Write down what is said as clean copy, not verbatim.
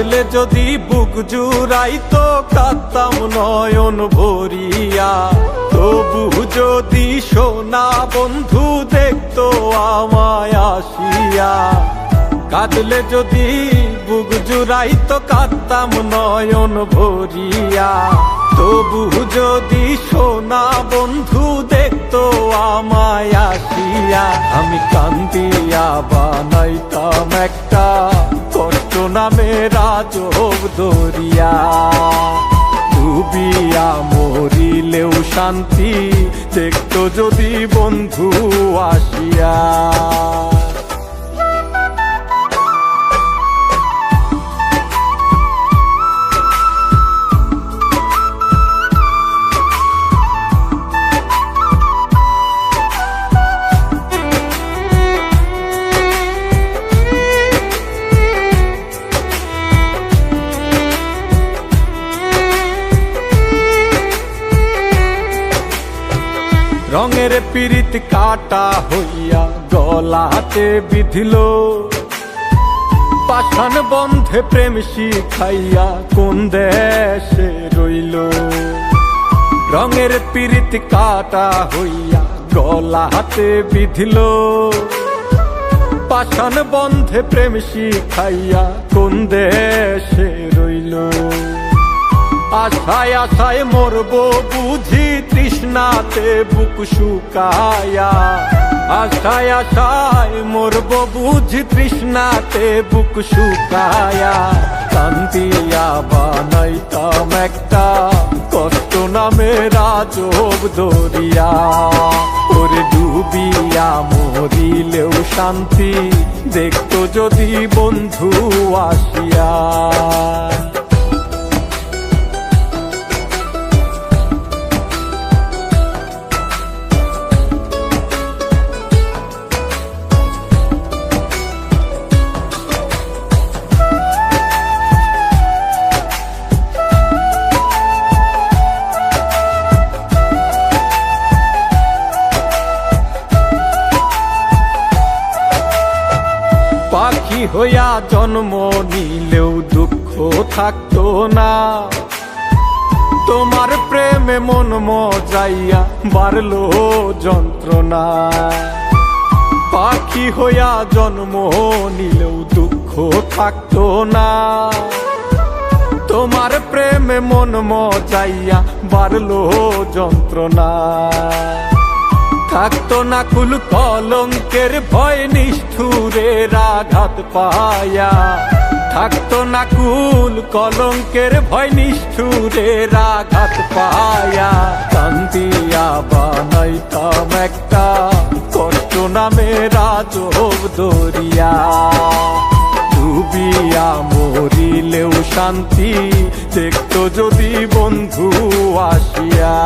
কাঁদলে যদি বুক জুড়াইতো কাঁদতাম নয়ন ভরিয়া, তবু যদি সোনা বন্ধু দেখতো আমায় আসিয়া। কাঁদলে যদি বুক জুড়াইতো কাঁদতাম নয়ন ভরিয়া, তবু যদি সোনা বন্ধু দেখতো আমায় আসিয়া। আমি কান্দিয়া বানাইতাম একটা কষ্ট নামের আজব দরিয়া, ডুবিয়া মরিলেও শান্তি দেখতো যদি বন্ধু আসিয়া। রঙের পিরিত কাটা হইয়া গলাতে বিধিল, পাষাণ বন্ধে প্রেম শিখাইয়া কোন দেশে রইল। রঙের পিরিত কাটা হইয়া গলাতে বিধিল, পাষাণ বন্ধে প্রেম শিখাইয়া কোন দেশে রইল। আশায় আশায় মরবো বুঝি তৃষ্ণাতে বুক শুকায়া, আশায় আশায় মরবো বুঝি তৃষ্ণাতে বুক শুকায়া। কান্দিয়া বানাইতাম একটা কষ্ট নামের আজব দরিয়া, ওরে ডুবিয়া মরিলেও শান্তি দেখতো যদি বন্ধু আসিয়া। পাখি হইয়া জন্ম নিলেও দুঃখ থাকতো না, তোমার প্রেমে মন মজাইয়া বাড়লো যন্ত্রণা। পাখি হইয়া জন্ম নিলেও দুঃখ থাকতো না, তোমার প্রেমে মন মজাইয়া বাড়লো যন্ত্রণা। থাকতো না কুল কলঙ্কের ভয় নিষ্ঠুরের আঘাত পায়া, থাকতো না কুল কলঙ্কের ভয় নিষ্ঠুরের আঘাত পায়া। কান্দিয়া বানাইতাম একটা কষ্ট নামের আজব দরিয়া, ডুবিয়া মরিলেও শান্তি দেখতো যদি বন্ধু আসিয়া।